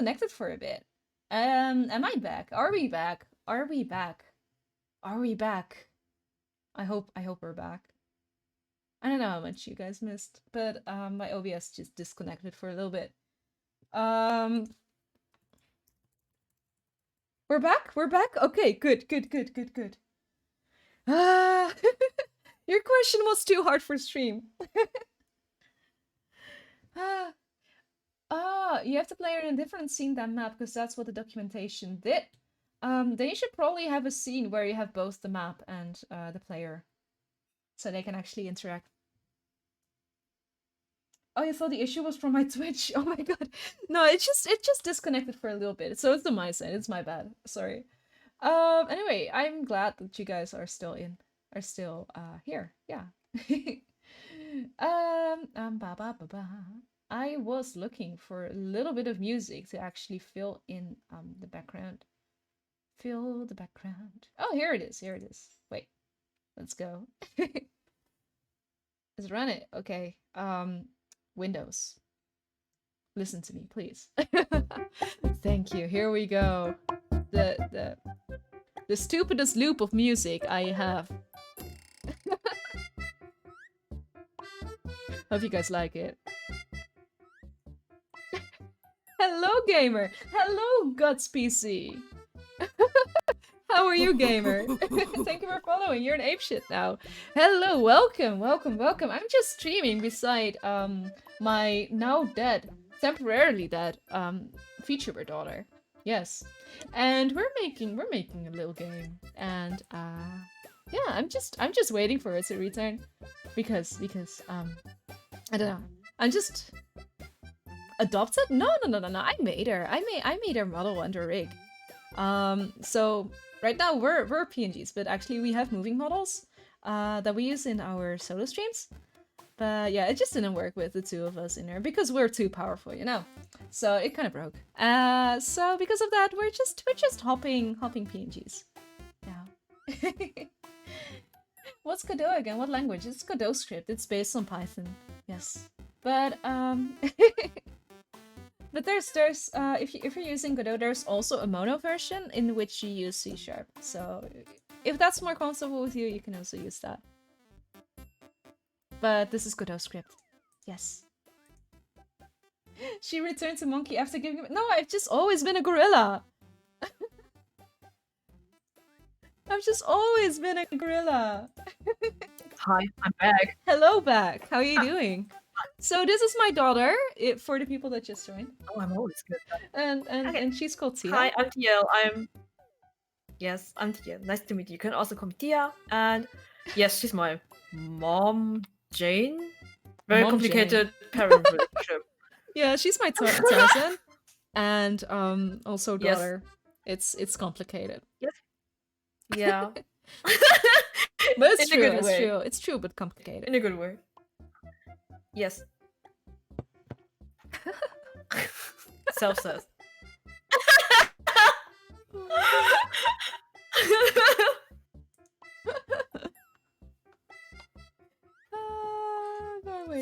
disconnected for a bit. Am I back? Are we back? Are we back? Are we back? I hope we're back. I don't know how much you guys missed, but my OBS just disconnected for a little bit. Um we're back? We're back? Okay, good. Ah, your question was too hard for stream. You have to play it in a different scene than map because that's what the documentation did. Then you should probably have a scene where you have both the map and the player, so they can actually interact. Oh, you thought the issue was from my Twitch? Oh my god, no, it just disconnected for a little bit. So it's on my side. It's my bad. Sorry. Anyway, I'm glad that you guys are still here. Yeah. Ba ba ba ba. I was looking for a little bit of music to actually fill in the background. Fill the background. Oh, here it is. Here it is. Wait, let's go. Let's run it. Okay. Windows. Listen to me, please. Thank you. Here we go. The stupidest loop of music I have. Hope you guys like it. Hello, gamer. Hello, Guts PC. How are you, gamer? Thank you for following. You're an apeshit now. Hello, welcome. I'm just streaming beside my now dead, temporarily dead, VTuber daughter. Yes, and we're making a little game, and yeah, I'm just waiting for it to return, because I don't know. I'm just adopted? No. I made her. I made her model under rig. So right now we're PNGs, but actually we have moving models that we use in our solo streams. But yeah, it just didn't work with the two of us in there because we're too powerful, you know. So it kind of broke. So because of that, we're just hopping PNGs. Yeah. What's Godot again? What language? It's Godot script. It's based on Python. Yes. But but there's if you're using Godot, there's also a mono version in which you use C#. So if that's more comfortable with you, you can also use that. But this is Godot script. Yes. She returned to monkey after giving. No, I've just always been a gorilla. I've just always been a gorilla. Hi, I'm back. Hello, back. How are you doing? So this is my daughter, for the people that just joined. Oh, I'm always good. And she's called Tia. Hi, I'm Tialle. I'm Tialle. Nice to meet you. You can also call me Tia. And yes, she's my mom, Jane. Very Mom complicated parent relationship. Yeah, she's my cousin, and also daughter. Yes. It's complicated. Yes. Yeah. But it's true. It's true. It's true, but complicated. In a good way. Yes. Self says.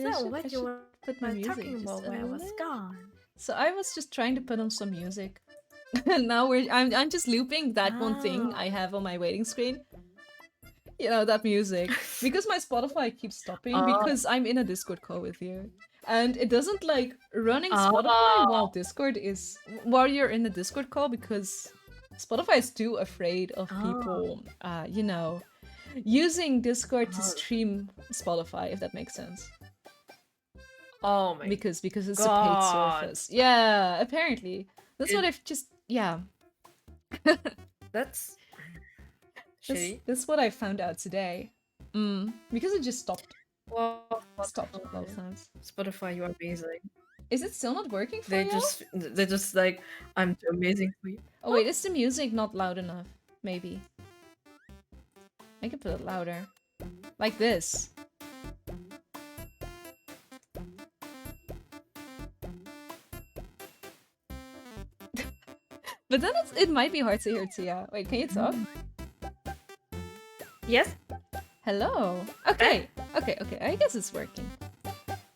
So, what you were talking about when I was gone? So I was just trying to put on some music. Now I'm just looping that one thing I have on my waiting screen. You know, that music. Because my Spotify keeps stopping because I'm in a Discord call with you. And it doesn't like running Spotify while you're in the Discord call, because Spotify is too afraid of people, you know, using Discord to stream Spotify, if that makes sense. Oh my because it's a paid service. Yeah, apparently. That's what I've just That's shitty. That's what I found out today. Because it just stopped. Well, stopped a lot of times. Spotify, you are amazing. Is it still not working for you? They're just like, I'm too amazing for you. Oh wait, is the music not loud enough? Maybe. I can put it louder. Like this. But then it might be hard to hear Tia. Wait, can you talk? Yes. Hello. Okay. I guess it's working.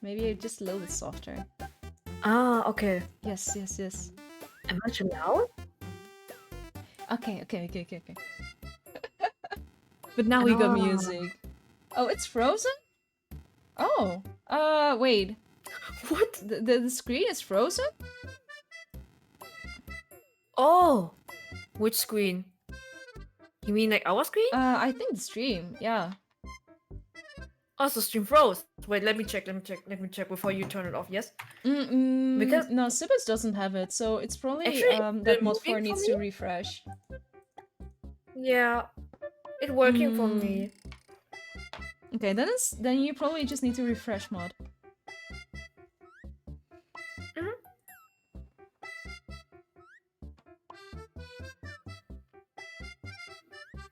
Maybe just a little bit softer. Okay. Yes. Am I too loud? Okay. But now we got Ah. music. Oh, it's frozen? Oh. Wait. What? The screen is frozen? Oh! Which screen? You mean like our screen? I think the stream, yeah. Oh, the stream froze. Wait, let me check before you turn it off, yes? Because- no, Sibis doesn't have it, so it's probably Actually, that the mod moving 4 for needs to refresh. Yeah. It's working for me. Okay, then you probably just need to refresh mod.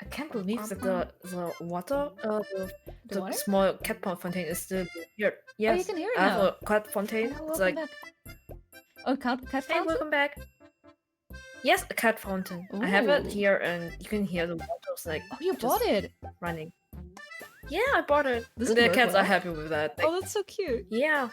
I can't believe that the water, the water? small cat pond fontaine is still here. Yes, you can hear it I have now. a cat fontaine. Oh, It's welcome like, back. Oh, cat hey, fountain? welcome back. Yes, a cat fountain. I have it Ooh. here, and you can hear the water like Oh, you just bought it! running. Yeah, I bought it. Does And it the work cats well? are happy with that. Like, Oh, that's so cute. yeah.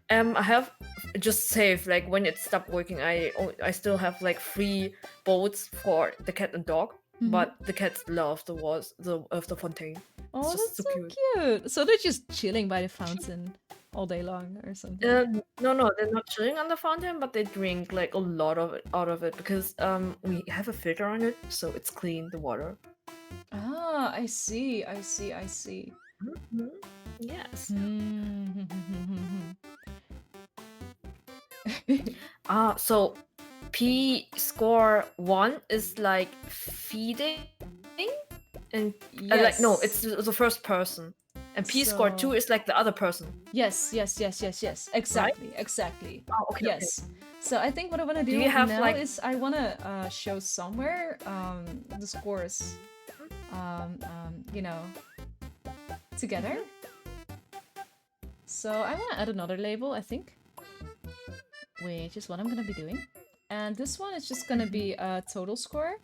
I have just saved like when it stopped working. I still have like 3 boats for the cat and dog, but the cats love the fontaine. Oh, just that's so so cute. So they're just chilling by the fountain all day long or something. No, they're not chilling on the fountain, but they drink like a lot of it out of it because we have a filter on it, so it's clean the water. Ah, I see. Yes. Hmm. So P score 1 is like feeding, and like no, it's the first person, and P score 2 is like the other person. Yes. Exactly. Oh, okay. Yes. So I think what I want to do you have, now like- is I want to show somewhere the scores, you know, together. So I want to add another label, I think, which is what I'm gonna be doing. And this one is just gonna be a total score.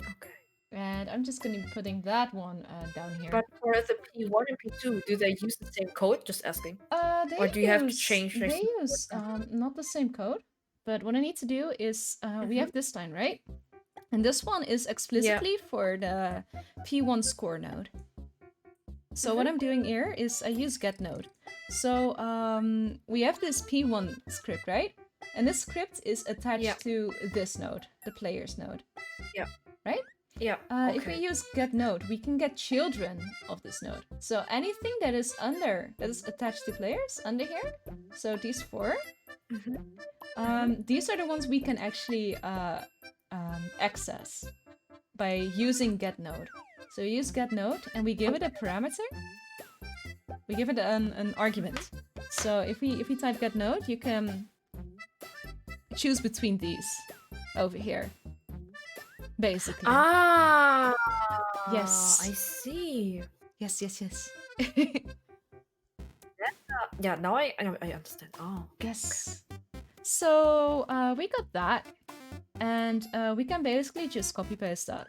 Okay. And I'm just gonna be putting that one down here. But for the P1 and P2, do they use the same code? Just asking. Or do you have to change their They use not the same code, but what I need to do is we have this line, right? And this one is explicitly for the P1 score node. So what I'm doing here is I use get node. So we have this P1 script, right? And this script is attached to this node, the player's node. Yeah. Right? Yeah. If we use get node, we can get children of this node. So anything that is attached to players under here, so these 4, these are the ones we can actually access by using get node. So we use get node and we give it a parameter. We give it an argument. So if we type get node, you can choose between these over here. Basically. Ah. Yes. I see. Yes. Yeah. Now I understand. Oh. Yes. So we got that, and we can basically just copy paste that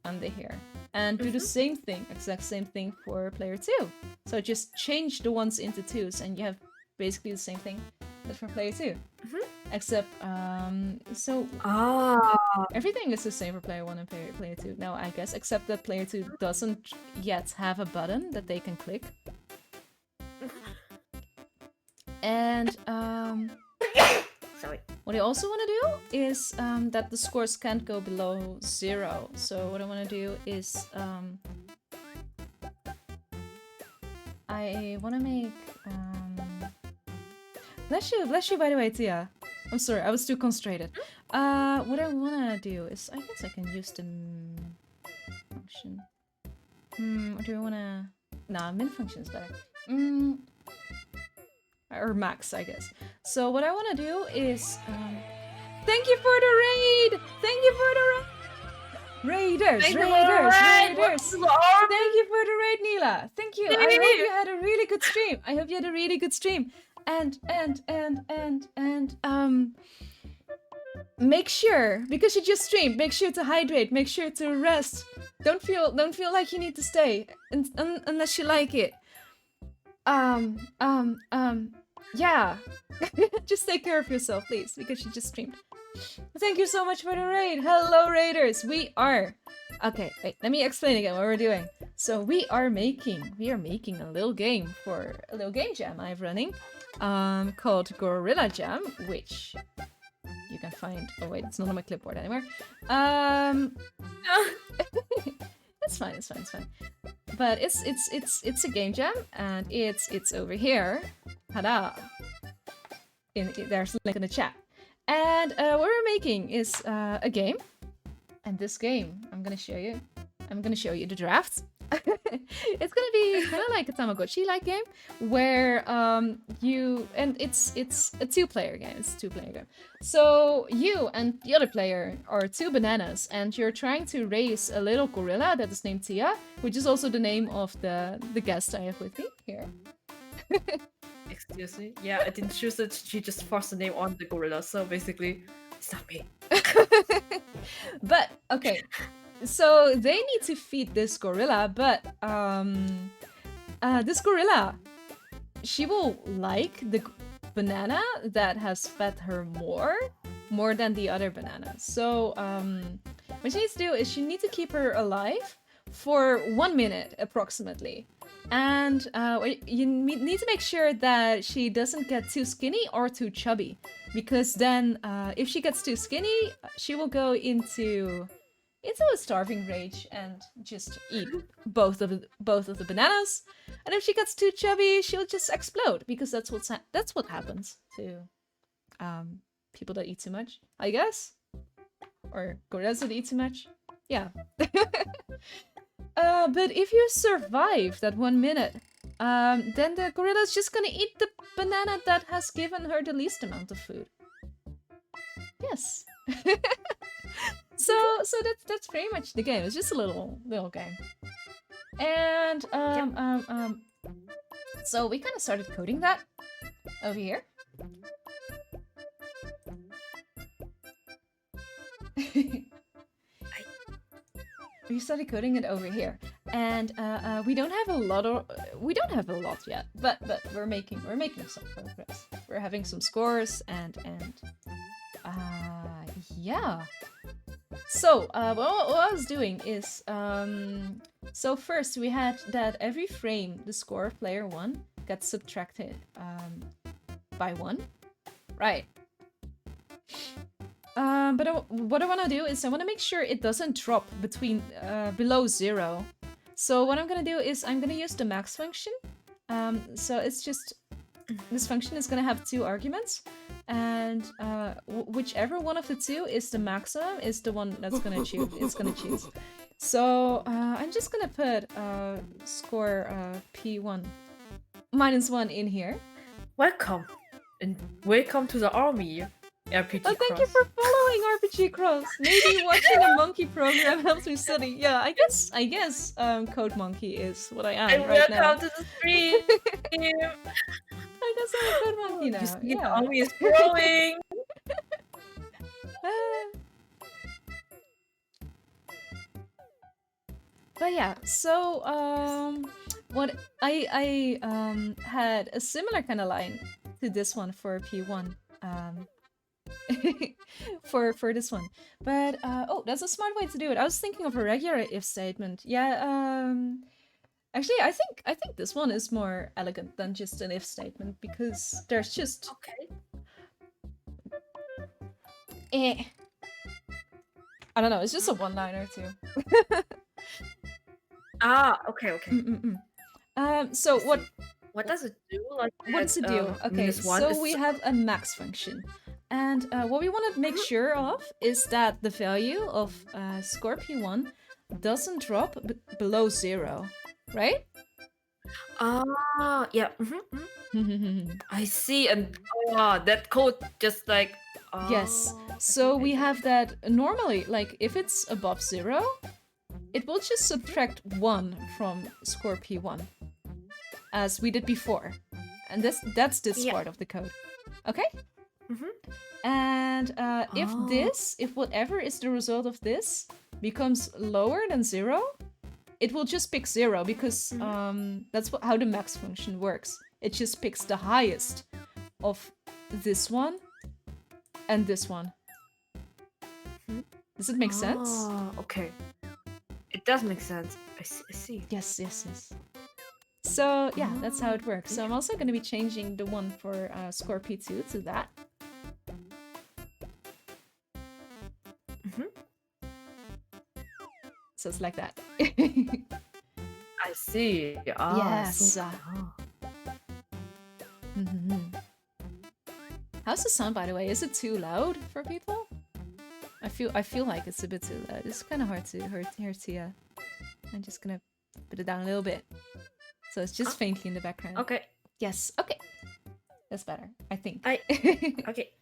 under here and do the same thing, exact same thing for player 2. So just change the ones into 2s, and you have basically the same thing as for player 2. Except so everything is the same for player 1 and player 2 now, I guess, except that player 2 doesn't yet have a button that they can click. And Sorry. what I also want to do is that the scores can't go below 0. So what I want to do is I want to make bless you by the way, Tia. I'm sorry, I was too concentrated. What I want to do is I guess I can use the function. Or do I want to? Nah, min function is better. Or max, I guess. So what I want to do is thank you for the raid. Thank you for the raiders. Thank you for the raid, Neela. Thank you. I hope you had a really good stream. And make sure, because you just streamed, make sure to hydrate, make sure to rest. Don't feel like you need to stay unless you like it. Yeah. Just take care of yourself, please, because she just streamed. Thank you so much for the raid. Hello, raiders. We are... Okay, wait, let me explain again what we're doing. So we are making a little game for a little game jam I'm running, called Gorilla Jam, which you can find. Oh wait, it's not on my clipboard anymore. It's fine. But it's a game jam, and it's over here. Tada! There's a link in the chat. And what we're making is a game. And this game, I'm gonna show you the draft. It's gonna be kind of like a Tamagotchi-like game, where it's a two-player game. So you and the other player are two bananas, and you're trying to raise a little gorilla that is named Tia, which is also the name of the guest I have with me here. Excuse me. Yeah, I didn't choose it. She just forced the name on the gorilla, so basically, it's not me. But okay, so they need to feed this gorilla, but this gorilla, she will like the banana that has fed her more than the other banana. So what she needs to do is she needs to keep her alive for 1 minute approximately. And you need to make sure that she doesn't get too skinny or too chubby, because then if she gets too skinny, she will go into a starving rage and just eat both of the bananas. And if she gets too chubby, she'll just explode, because that's what happens to people that eat too much, I guess, or gorillas that eat too much. Yeah. But if you survive that 1 minute, then the gorilla's just gonna eat the banana that has given her the least amount of food. Yes. So that's pretty much the game. It's just a little game. And so we kind of started coding that over here. We started coding it over here, and we don't have a lot yet, but we're making some progress. We're having some scores, and yeah. So what I was doing is so first we had that every frame the score of player 1 gets subtracted by 1, right? But what I want to do is I want to make sure it doesn't drop below 0. So what I'm going to do is I'm going to use the max function. So it's just, this function is going to have 2 arguments, and whichever one of the 2 is the maximum is the one that's going to choose. It's going to choose. So I'm just going to put score P1 -1 in here. Welcome to the army. RPG oh, thank you for following RPG Cross. Maybe watching a monkey program helps me study. Yeah, I guess Code Monkey is what I am right now. Welcome to the stream. I guess I'm a Code Monkey now. You see, the army is growing. But yeah, so what I had a similar kind of line to this one for P1. for this one, but oh, that's a smart way to do it. I was thinking of a regular if statement. Yeah, actually, I think this one is more elegant than just an if statement, because there's just I don't know. It's just a one-liner too. Okay. So what does it do? Like, what does it do? Okay, so we have a max function. And what we want to make sure of is that the value of score P1 doesn't drop below 0, right? Yeah. I see, and that code just like... Yes, so we have that normally, like if it's above 0, it will just subtract 1 from score P1, as we did before. And that's this part of the code. Okay? And if whatever is the result of this becomes lower than 0, it will just pick 0, because that's how the max function works. It just picks the highest of this one and this one. Does it make sense? Ah, okay. It does make sense. I see. Yes, yes, yes. So yeah, that's how it works. So okay. I'm also going to be changing the one for Score P2 to that. So it's like that. I see. Ah, Yes. so- Mhm. How's the sound, by the way? Is it too loud for people? I feel like it's a bit too loud. It's kind of hard to hear Tia. I'm just gonna put it down a little bit, so it's just faintly in the background. Okay. Yes. Okay. That's better, I think. Okay.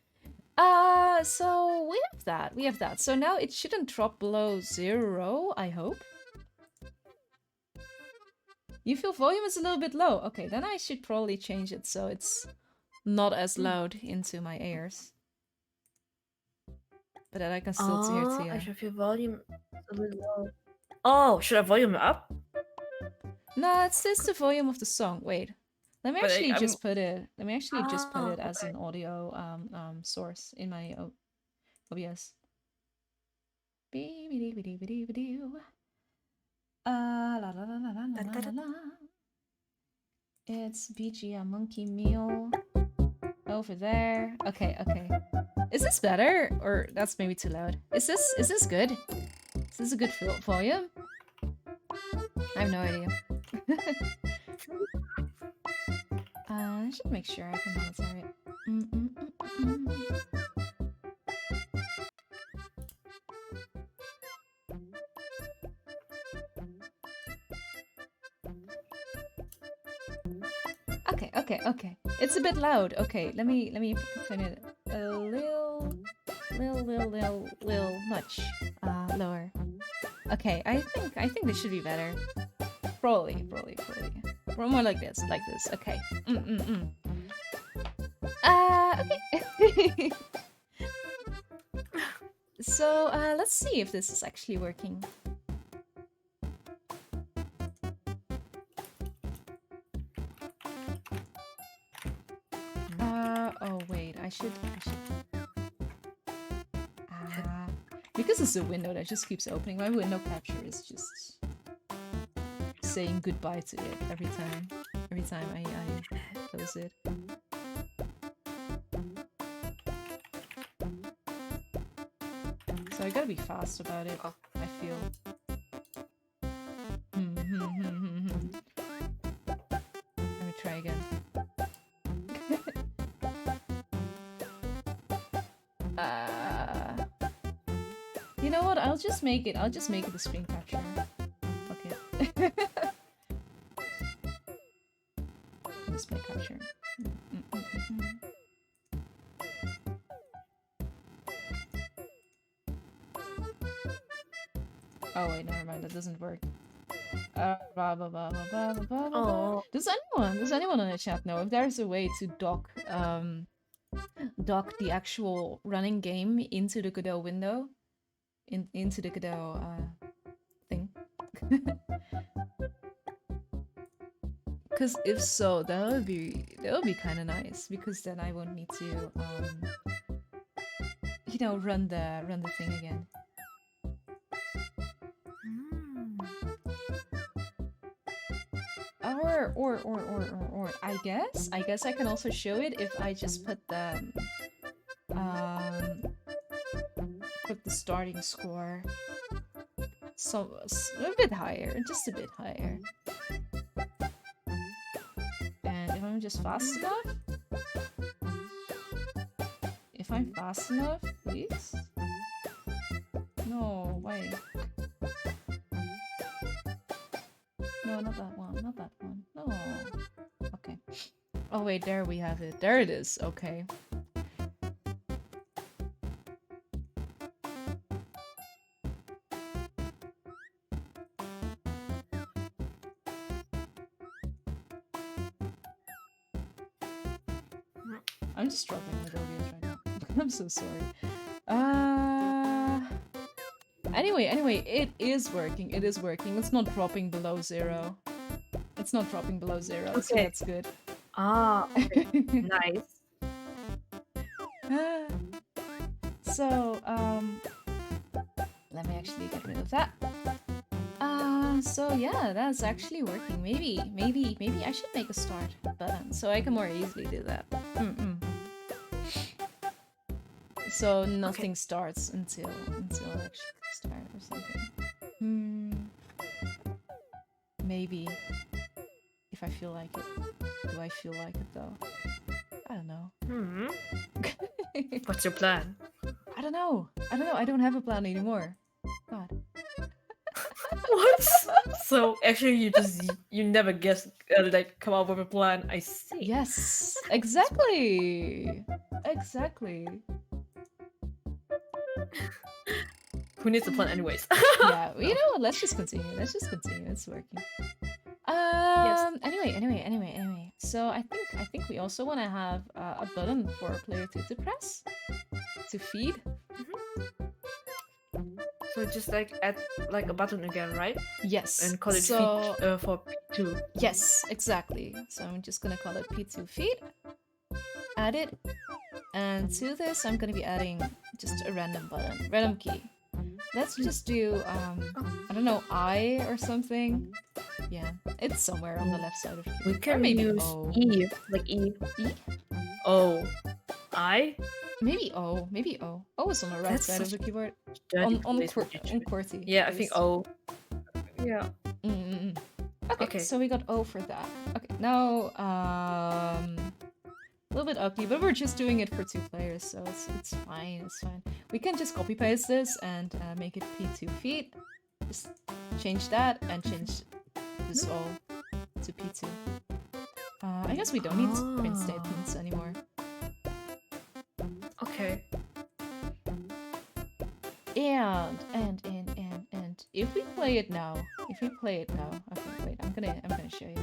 So we have that. We have that. So now it shouldn't drop below 0, I hope. You feel volume is a little bit low. Okay, then I should probably change it so it's not as loud into my ears. But then I can still hear Tia. I should feel volume a little low. Oh, should I volume it up? No, it's just the volume of the song. Wait. Let me But actually I'm- just put it. Let me actually just put it as okay. an audio source in my OBS. La la la la la la la la. It's BGM Monkey Meal over there. Okay, okay. Is this better or that's maybe too loud? Is this good? Is this a good volume? I have no idea. I should make sure I can monitor it. Okay. It's a bit loud. Okay, let me turn it a little much lower. Okay, I think this should be better. Probably. More like this. Okay. Okay. So let's see if this is actually working. Oh wait, I should. Because it's a window that just keeps opening. My window capture is just saying goodbye to it every time I close it. So I gotta be fast about it. I feel. Let me try again. You know what? I'll just make it a screen capture. Okay. Display capture. Oh wait, never mind. That doesn't work. Does anyone in the chat know if there's a way to dock the actual running game into the Godot window? Into the Godot thing? Because if so, that would be kind of nice, because then I won't need to you know, run the thing again. Or I guess I can also show it if I just put the starting score a bit higher, just a bit higher. And if I'm just fast enough, please. No, wait. No, not that one. No. Okay. Oh wait, there we have it. There it is. Okay. I'm just dropping my OBS right now. I'm so sorry. Anyway, it is working. It's not dropping below 0. Okay. So that's good. Okay. Nice. Ah. So, let me actually get rid of that. So yeah, that's actually working. Maybe I should make a start button so I can more easily do that. So nothing starts until I actually start or something. Maybe if I feel like it. Do I feel like it though? I don't know. What's your plan? I don't know. I don't have a plan anymore. God. What? So actually, you never guess like come up with a plan. I see. Yes, exactly. Who needs a plan anyways? Yeah, you know what? Let's just continue. It's working. Anyway. So I think we also want to have a button for player 2 to press to feed. So just like add like a button again, right? Yes. And call it so, feed for P2. Yes, exactly. So I'm just gonna call it P2 feed. Add it. And to this, I'm gonna be adding just a random button, random key. Let's just do, I don't know, I or something. Yeah, it's somewhere on the left side of the keyboard. We can maybe use O. E, like E. E? O. I? Maybe O. O is on the right side of the keyboard. On QWERTY. Yeah, I think O. Yeah. Okay, so we got O for that. Okay, now, a little bit ugly, but we're just doing it for 2 players, so it's fine. We can just copy paste this and make it P2 feet. Just change that and change this all to P2. I guess we don't need print statements anymore. Okay. And if we play it now, okay, wait, I'm gonna show you.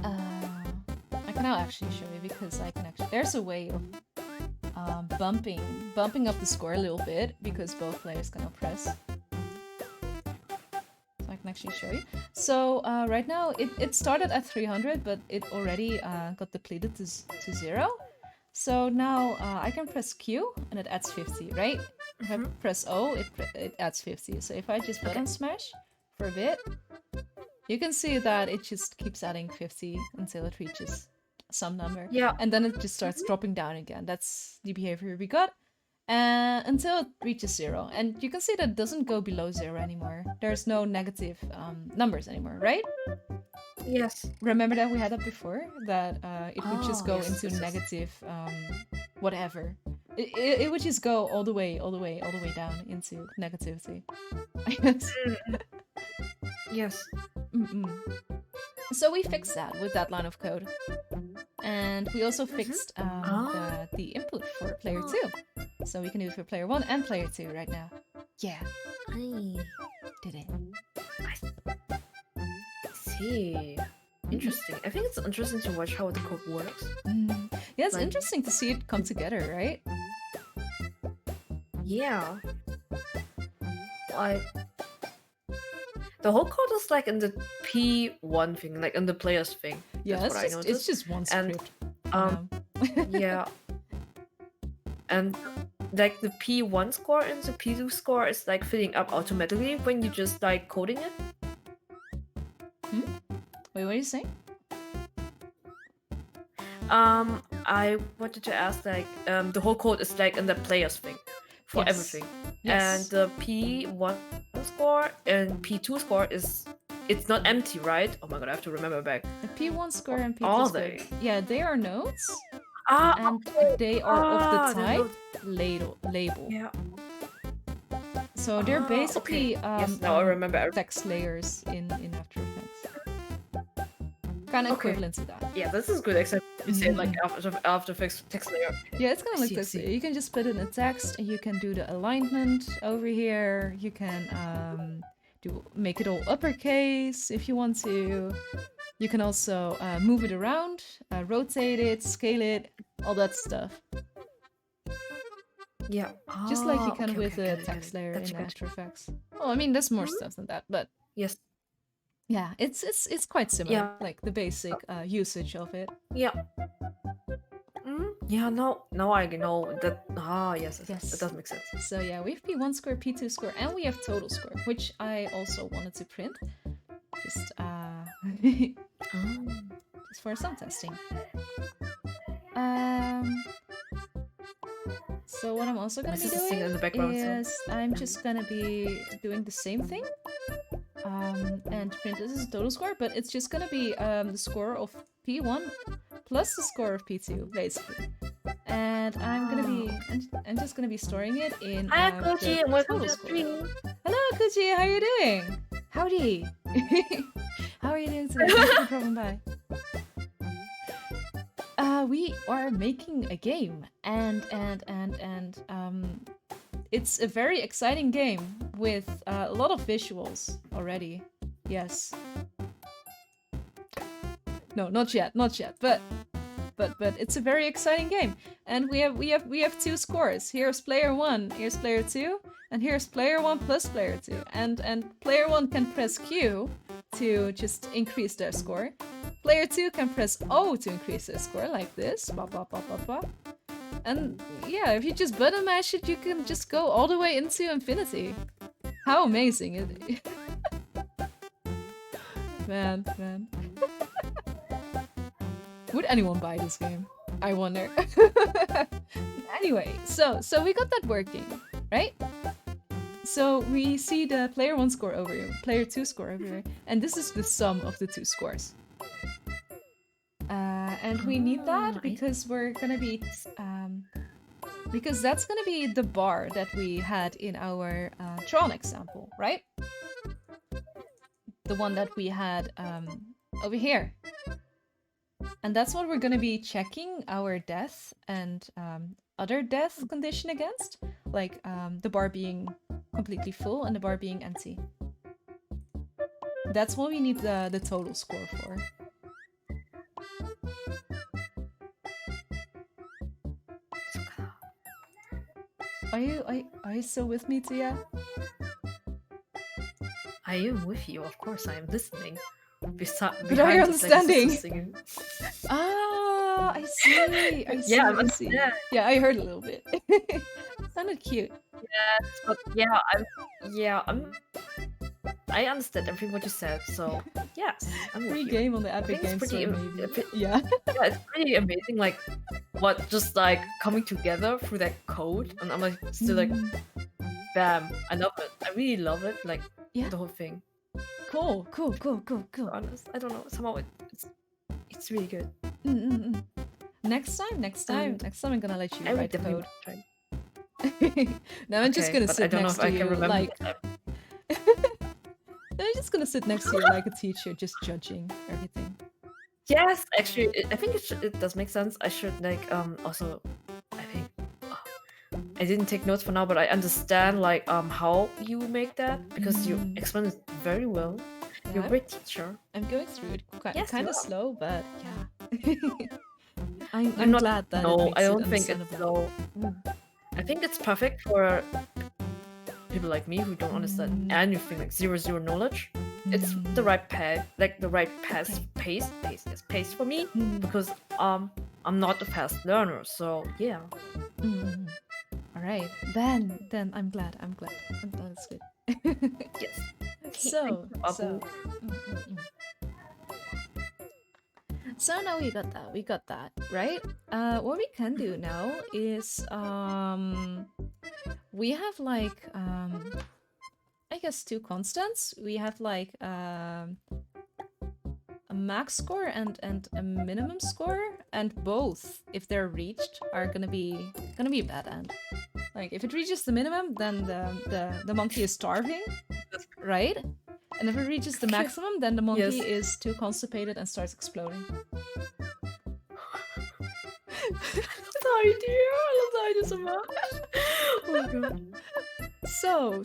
I can now actually show you because there's a way of bumping up the score a little bit because both players can now press. So I can actually show you. So right now it started at 300, but it already got depleted to 0. So now I can press Q and it adds 50, right? If I press O, it adds 50. So if I just button smash for a bit, you can see that it just keeps adding 50 until it reaches some number. Yeah. And then it just starts dropping down again. That's the behavior we got. Until it reaches 0. And you can see that it doesn't go below 0 anymore. There's no negative numbers anymore, right? Yes. Remember that we had that before? That it would just go into negative whatever. It would just go all the way down into negativity. I guess. Yes. So we fixed that with that line of code. And we also fixed the input for player 2. So we can do it for player 1 and player 2 right now. Yeah. Did it. See. Interesting. I think it's interesting to watch how the code works. Yeah, it's interesting to see it come together, right? Yeah. Like the whole code is like in the P1 thing, like in the players thing. Yeah, it's just one script. And yeah. And like the P1 score and the P2 score is like filling up automatically when you just like coding it. Wait, what are you saying? I wanted to ask like the whole code is like in the players thing for everything. And the P1 score and P2 score it's not empty, right? Oh my god, I have to remember back. The P1 score and P2 are score. They? Yeah, they are nodes. And okay. they are of the type label. Yeah. So they're basically yes, now I remember. text layers in After Effects. Kind of equivalent to that. Yeah, this is good, except you say like After Effects text layer. Yeah, it's kind of like this. You can just put in a text, and you can do the alignment over here. You can make it all uppercase if you want to. You can also move it around, rotate it, scale it, all that stuff. Yeah. Just like you can with the text layer in After Effects. Well, I mean, there's more stuff than that, but yes. Yeah, it's quite similar, like the basic usage of it. Yeah. Yeah, now I know that. Yes, Yes. that does make sense. So yeah, we have P1 score, P2 score, and we have total score, which I also wanted to print. Just Oh. just for some testing. Um so what I'm also My gonna be sister's singing in the doing background, so. is I'm just gonna be doing the same thing. And print this as a total score, but it's just gonna be the score of P1 plus the score of P2, basically. And I'm just gonna be storing it in Hi, the Koji, and welcome total to the score. stream. Hello, Kuchi, how are you doing? Howdy. How are you doing today? Thank you for dropping by. We are making a game, and it's a very exciting game with a lot of visuals already. Yes. No, not yet, but it's a very exciting game, and we have two scores. Here's player 1, here's player 2, and here's player 1 plus player 2. And player 1 can press Q to just increase their score. Player 2 can press O to increase their score, like this. Blah, blah, blah, blah, blah. And yeah, if you just button mash it, you can just go all the way into infinity. How amazing is it? Man. Would anyone buy this game? I wonder. Anyway, so we got that working, right? So we see the player 1 score over here, player 2 score over here, and this is the sum of the two scores. And we need that because we're gonna be, because that's gonna be the bar that we had in our Tron example, right? The one that we had over here. And that's what we're gonna be checking our death and other death condition against, like the bar being completely full and the bar being empty. That's what we need the total score for. Are you still with me, Tia? I am with you, of course. I am listening. But are you understanding? Ah, I see. Yeah, I see. Yeah, I heard a little bit. Sounded cute. Yes, but I understand everything what you said. So yes, I'm with Free you. game on the Epic It's Games pretty, Store, maybe. yeah, it's pretty amazing. Like what just like coming together through that code, and I'm like still like, bam! I love it. I really love it. Like the whole thing. Cool. Honest, I don't know. Somehow it's really good. Next time, I'm gonna let you write the code. Now I'm Okay, just gonna but sit I don't next know if to I can you, remember like. I'm just gonna sit next to you like a teacher, just judging everything. Yes, actually, I think it does make sense. I should like also, I think I didn't take notes for now, but I understand like how you make that because you explain it very well. Yeah, you're a great teacher. I'm going through it kind of slow, but yeah. I'm not glad that no, it makes I don't it think it's slow. I think it's perfect for people like me who don't understand anything, like zero knowledge. It's the right pace, like the right pace for me because I'm not a fast learner. So yeah. All right, then I'm glad. It's good. Yes. So now we got that, right? What we can do now is we have like I guess two constants. We have like a max score and a minimum score, and both, if they're reached, are gonna be a bad end. Like if it reaches the minimum, then the monkey is starving, right? And if it reaches the maximum, then the monkey is too constipated and starts exploding. Sorry, dear. I love you so much. Oh my god. So.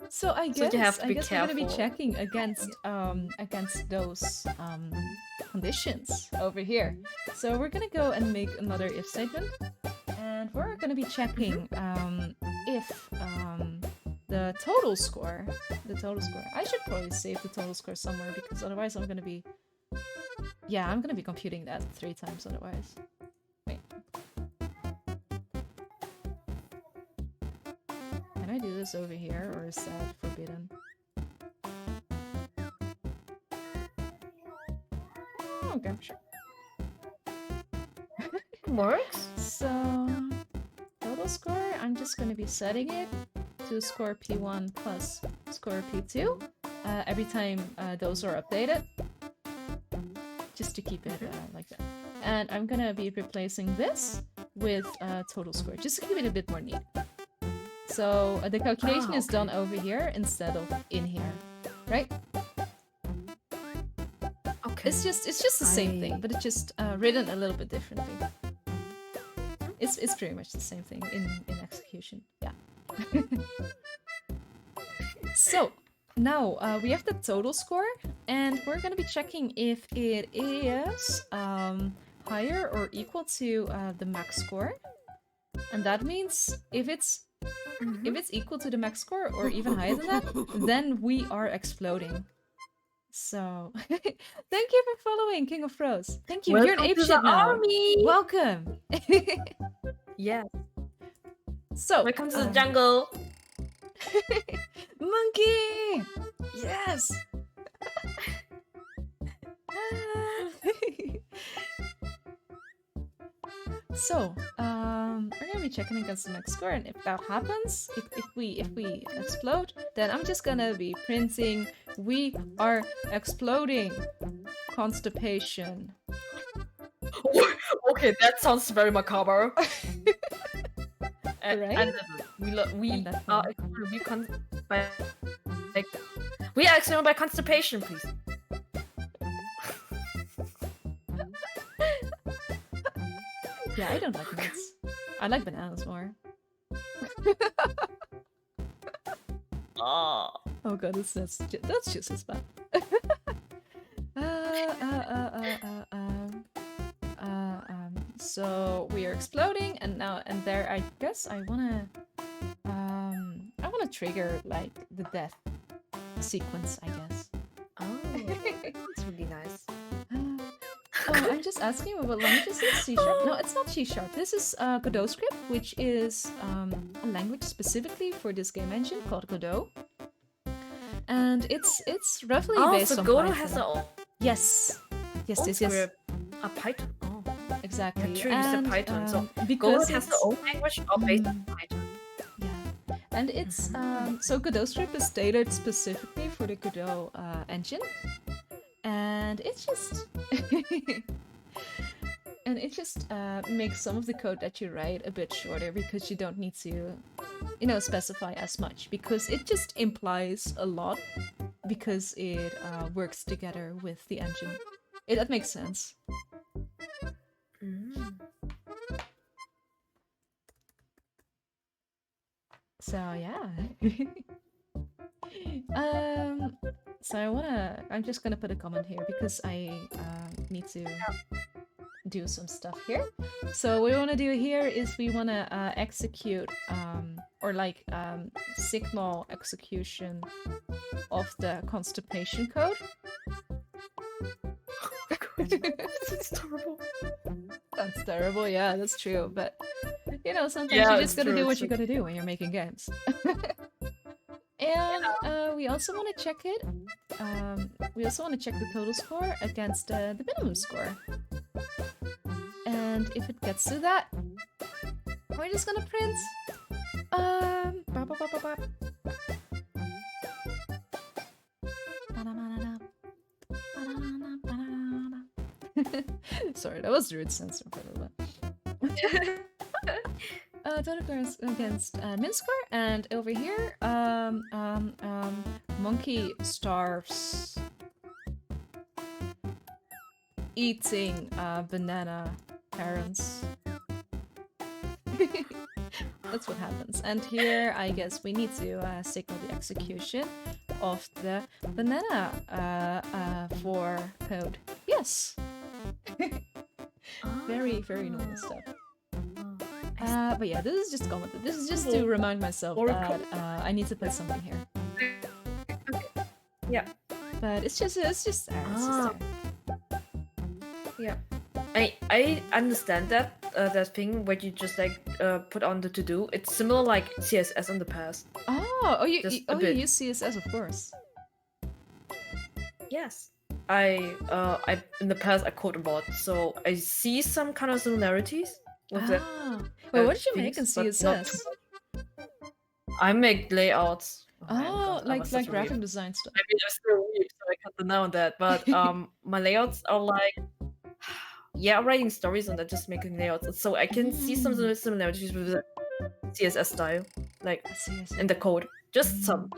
So I guess we're gonna be checking against those conditions over here. So we're gonna go and make another if statement, and we're gonna be checking if the total score. I should probably save the total score somewhere because otherwise I'm gonna be Yeah, I'm gonna be computing that 3 times otherwise. Wait. Can I do this over here, or is that forbidden? Okay, sure. Works? So, total score, I'm just gonna be setting it to score P1 plus score P2 every time those are updated. Just to keep it like that. And I'm gonna be replacing this with total score, just to keep it a bit more neat. So the calculation is done over here instead of in here, right? Okay. It's just the same thing, but it's just written a little bit differently. It's pretty much the same thing in execution. Yeah. So now we have the total score, and we're gonna be checking if it is higher or equal to the max score, and that means if it's equal to the max score or even higher than that, then we are exploding. So, thank you for following, King of Froze. Thank you. You're an Welcome to apeshit the now. army! Welcome. Yeah. So, Welcome to the jungle. Monkey. Yes. So, we're gonna be checking against the max score, and if that happens, if we explode, then I'm just gonna be printing "We are exploding." Constipation. Okay, that sounds very macabre. Right? And we In that are we are exploding by constipation, please. Yeah, I don't like nuts. I like bananas more. Oh. Oh god, that's just as bad. So we are exploding, and there I guess I wanna trigger like the death sequence, I guess. Oh, that's really nice. Oh, I'm just asking what language is this? C#? No, it's not C#. This is Godot script, which is a language specifically for this game engine called Godot. And it's roughly based on Godot Python. has a own Yes. A Python. Oh, Exactly. True, it's a Python. So because Godot has their own language or based on Python. Yeah, and it's so Godot script is tailored specifically for the Godot engine, and it's just makes some of the code that you write a bit shorter because you don't need to, specify as much, because it just implies a lot because it works together with the engine. That makes sense. So yeah. So I'm just gonna put a comment here because I need to do some stuff here. So what we wanna do here is we wanna execute or like signal execution of the constipation code. That's terrible. That's terrible, yeah, that's true. But sometimes Yeah, you it's just gotta true, do it's what you true. gotta do when you're making games. And we also want to check it. We also want to check the total score against the minimum score. And if it gets to that, we're just gonna print. Sorry, that was rude censor for a little bit. Total scores against min score, and over here, monkey starves eating banana parents. That's what happens. And here, I guess we need to signal the execution of the banana for code. Yes. Very, very normal stuff. But yeah, this is just commented. This is just to remind myself that I need to put something here. Yeah. But it's just there. It's just there. Yeah. I understand that thing where you just like put on the to do. It's similar like CSS in the past. You Just a you bit. use CSS, of course. Yes. I in the past I code a lot, so I see some kind of similarities with that Wait, what did you make in things, but not too CSS? much. I make layouts. Oh my god, I was Like such a weeb. graphic design stuff. I mean, I'm still a weeb, so I can't deny that. But my layouts are like, yeah, writing stories and then just making layouts. So I can see some sort of similarities with the CSS style, like CSS. in the code. Just some.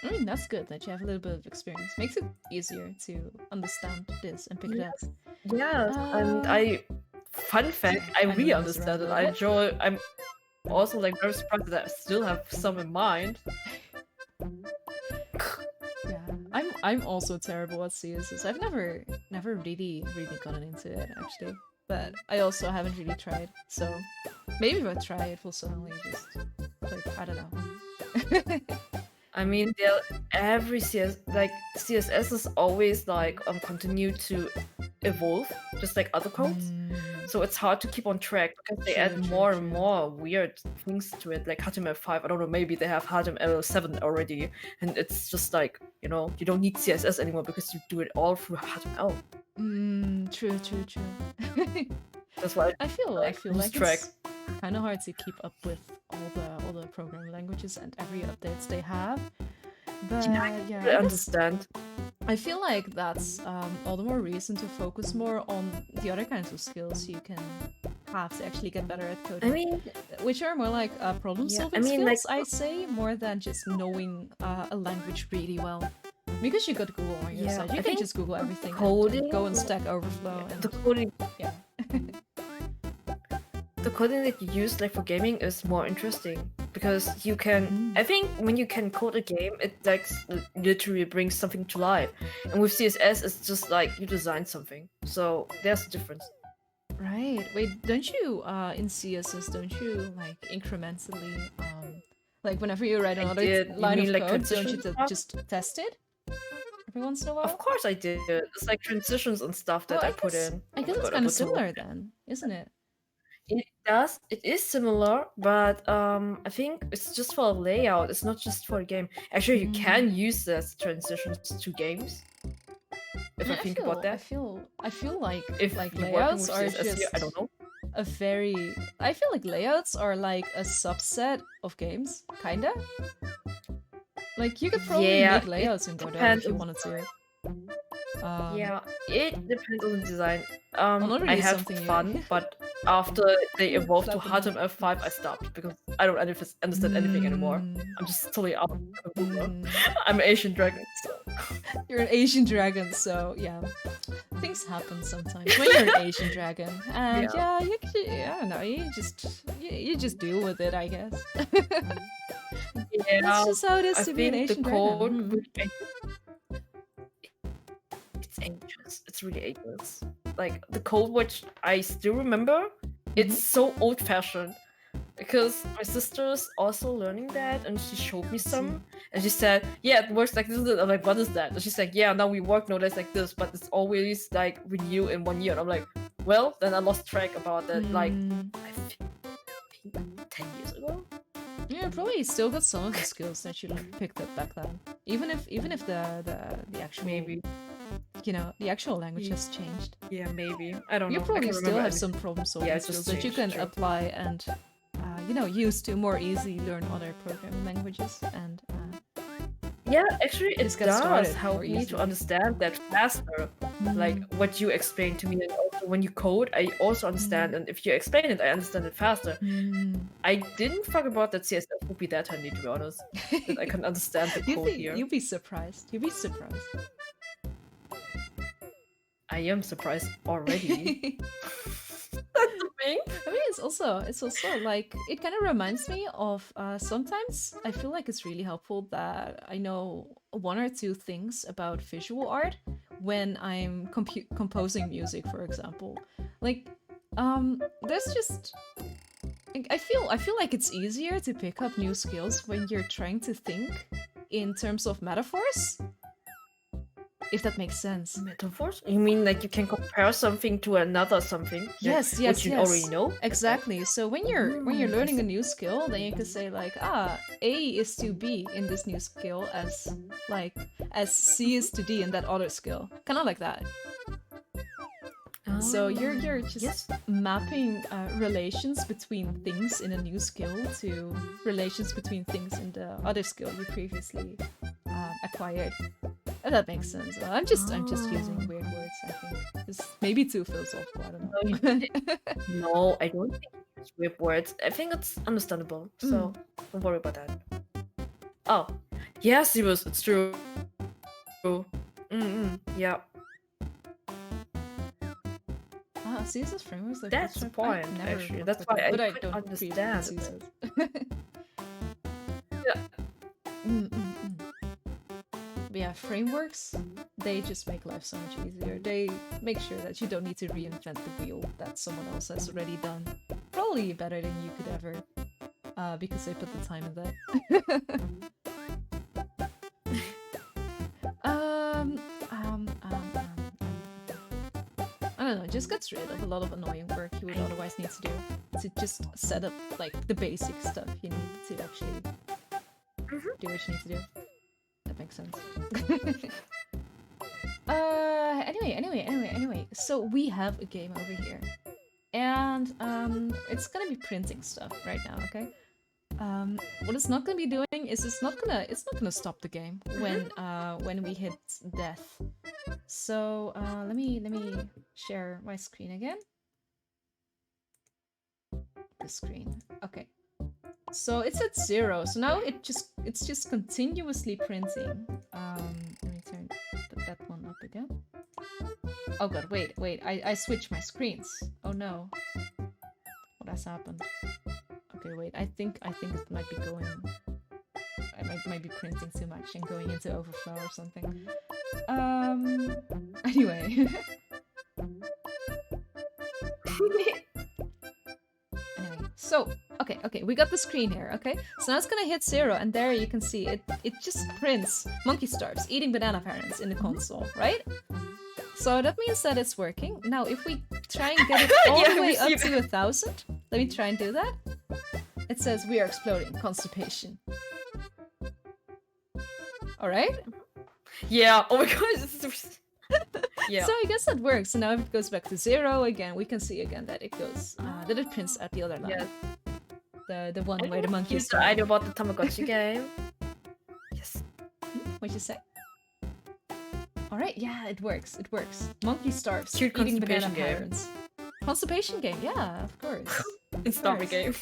I mean, that's good that you have a little bit of experience. Makes it easier to understand this and pick it up. Yes, and fun fact, I really know this understand it. around I'm also like very surprised that I still have some in mind. Yeah, I'm also terrible at CSS. I've never really gotten into it actually, but I also haven't really tried. So maybe if I try, it will suddenly just like I don't know. I mean, every CSS is always like continue to evolve, just like other codes. So it's hard to keep on track because they add more and more weird things to it, like HTML5. I don't know, maybe they have HTML7 already, and it's just like, you know, you don't need CSS anymore because you do it all through HTML. True. That's why I feel like track. it's kind of hard to keep up with all the programming languages and every updates they have. But yeah, I understand. I feel like that's all the more reason to focus more on the other kinds of skills you can have to actually get better at coding. I mean, which are more like problem-solving skills, I say, more than just knowing a language really well. Because you got Google on your side, you can just Google everything and go on Stack Overflow. And the coding, yeah. The coding that you use like for gaming is more interesting because you can. I think when you can code a game, it like literally brings something to life. And with CSS, it's just like you design something. So there's a difference. Right. Wait, don't you in CSS don't you like incrementally like whenever you write another line of code, don't you just test it every once in a while? Of course I did. It's like transitions and stuff that I put in. I guess it's kind of similar then, isn't it? It is similar, but I think it's just for a layout. It's not just for a game. Actually, you can use this transitions to games. If I think about that, I feel like if layouts are just I don't know. I feel like layouts are like a subset of games, kinda. Like you could probably make layouts in Godot if you wanted to. Yeah, it depends on the design. Really I had fun, but after they evolved to HTML5, I stopped because I don't understand anything anymore. I'm just totally out of Google. I'm an Asian dragon, so. You're an Asian dragon, so yeah. Things happen sometimes when you're an Asian dragon. And you just deal with it, I guess. Yeah, that's just how it is to be an Asian dragon. It's ageless. It's really ageless. Like the code which I still remember, it's so old-fashioned. Because my sister's also learning that, and she showed me some, and she said, "Yeah, it works like this." I'm like, "What is that?" And she's like, "Yeah, now we work nowadays like this, but it's always like renew in 1 year." And I'm like, "Well, then I lost track about that. Like, I think 10 years ago." Yeah, probably still got some of the skills that you like picked up back then. Even if the actual the actual language has changed. Yeah, maybe. I don't know. You probably still have some problem-solving skills that you can apply and use to more easily learn other programming languages and. Yeah, actually, it does help me to understand that faster. Like what you explained to me, and also when you code, I also understand. And if you explain it, I understand it faster. I didn't fuck about that CSS would be that handy, to be honest. That I can understand the code here. You'd be surprised. You'd be surprised. I am surprised already. That's the thing. I mean, it's also like it kind of reminds me of sometimes I feel like it's really helpful that I know one or two things about visual art when I'm composing music, for example. Like, there's just I feel like it's easier to pick up new skills when you're trying to think in terms of metaphors. If that makes sense. Metaphors? You mean like you can compare something to another something? Yes, which you already know? Exactly. So when you're I learning see. a new skill, then you can say like, A is to B in this new skill as C is to D in that other skill. Kind of like that. So you're just mapping relations between things in a new skill to relations between things in the other skill you previously acquired. If that makes sense. I'm just using weird words. I think it's maybe too philosophical. I don't know. No, I don't think it's weird words. I think it's understandable. So don't worry about that. Oh, yeah, Sirius, it's true. Yeah. CSS frameworks like That's the point, actually. That's why I don't understand CSS. Yeah. But yeah, frameworks, they just make life so much easier. They make sure that you don't need to reinvent the wheel that someone else has already done. Probably better than you could ever, because they put the time in that. I don't know, it just gets rid of a lot of annoying work you would otherwise need to do to just set up like the basic stuff you need to actually do what you need to do. That makes sense. Anyway, so we have a game over here. And it's gonna be printing stuff right now, okay? What it's not gonna be doing is it's not gonna stop the game when we hit death. So let me share my screen again. The screen. Okay. So it's at 0. So now it's just continuously printing. Let me put that one up again. Oh god, wait. I switched my screens. Oh no. What has happened? Okay, wait. I think it might be going. I might be printing too much and going into overflow or something. Anyway. So, okay, we got the screen here, okay? So now it's gonna hit 0, and there you can see it just prints monkey stars eating banana parents in the console, right? So that means that it's working. Now, if we try and get it all the way up to 1,000, let me try and do that. It says, we are exploding, constipation. Alright? Yeah, oh my god, yeah. So I guess that works. So now if it goes back to 0 again, we can see again that it goes, that it prints at the other line. Yes. The one where the monkey is. I know about the Tamagotchi game. Yes. What'd you say? Alright, yeah, it works. Monkey starves Cute eating banana constipation game. parents. Constipation game, yeah, of course. It's starving game.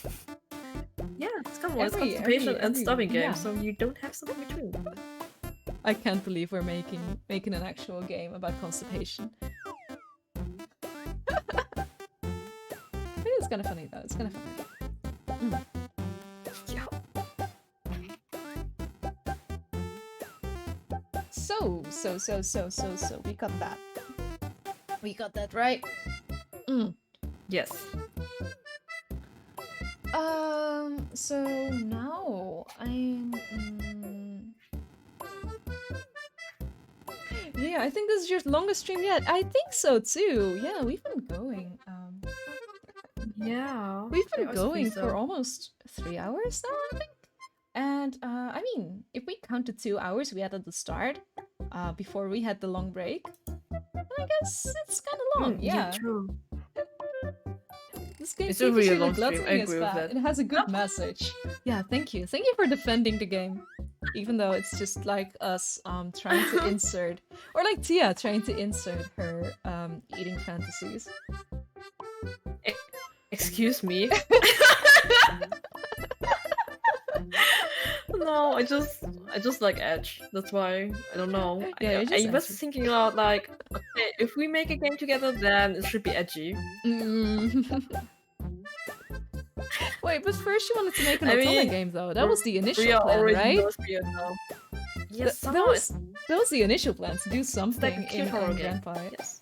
Yeah, it's come on, it's constipation and starving game, so you don't have something between. I can't believe we're making an actual game about constipation. I think it's kind of funny though. It's kind of funny. Yeah. So we got that. We got that right. Yes. So now I'm. Yeah, I think this is your longest stream yet. I think so too. Yeah, we've been going. Yeah. We've been going for almost 3 hours now, I think. And I mean, if we count the 2 hours we had at the start, before we had the long break, I guess it's kind of long. Yeah. True. This game It's a really long stream. I agree with that. It has a good message. Yeah, thank you. Thank you for defending the game. Even though it's just like us trying to insert, or like Tia trying to insert her eating fantasies. Excuse me? No, I just like edge. That's why I don't know. Yeah, I was thinking about like, okay, if we make a game together, then it should be edgy. Wait, but first you wanted to make an Otome game though. That was the initial plan, right? Yes, that was the initial plan, to do something like in Grandpa. Yes.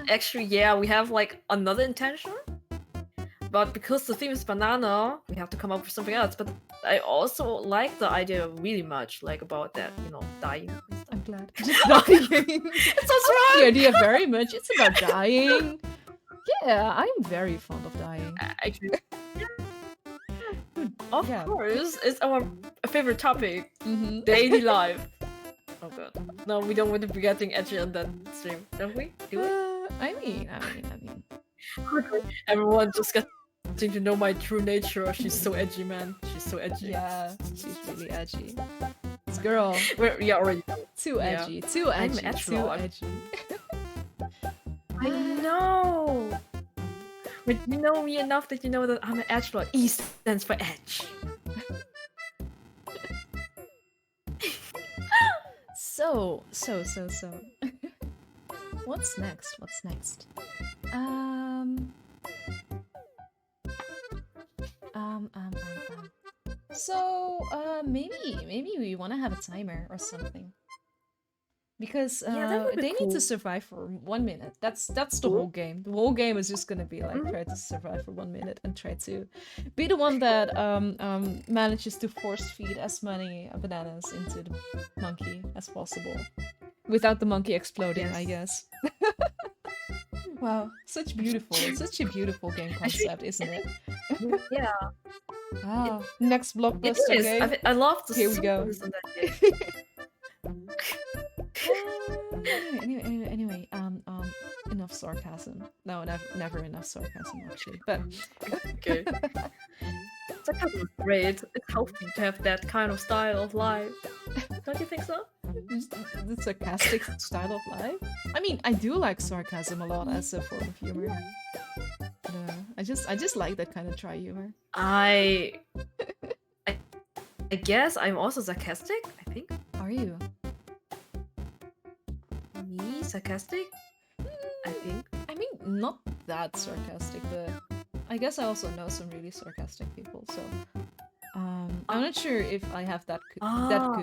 Actually, yeah, we have like another intention. but because the theme is banana, we have to come up with something else. But I also like the idea really much, like about that, dying. I'm glad. Just dying. It sounds The wrong. idea very much. It's about dying. Yeah, I'm very fond of dying. Actually, of Yeah. course, it's our favorite topic, Mm-hmm. daily life. Oh god. No, we don't want to be getting edgy on that stream, don't we? Do we? I mean. Everyone just getting to know my true nature. She's so edgy, man. She's so edgy. Yeah, she's really edgy. This girl, Yeah, already. too Yeah. edgy, too I'm edgy, edgy too lord. edgy. I know. But you know me enough that you know that I'm an edge lord. E stands for edge. So. What's next? So, maybe we want to have a timer or something. Because Yeah, that would be they need cool. to survive for 1 minute. That's the Cool. whole game. The whole game is just gonna be like try to survive for 1 minute and try to be the one that manages to force feed as many bananas into the monkey as possible, without the monkey exploding, I guess. Wow, such a beautiful game concept, isn't it? Yeah, Wow, next it blockbuster is. game. I love the Here we go. songs in that game. Anyway, enough sarcasm. No, never enough sarcasm actually. But Okay. Sarcasm is great. It's healthy to have that kind of style of life. Don't you think so? the sarcastic style of life. I mean, I do like sarcasm a lot as a form of humor. But, I just like that kind of dry humor. I guess I'm also sarcastic. I think Are you? me sarcastic. I think. I mean, not that sarcastic, but I guess I also know some really sarcastic people. So, I'm not sure if I have that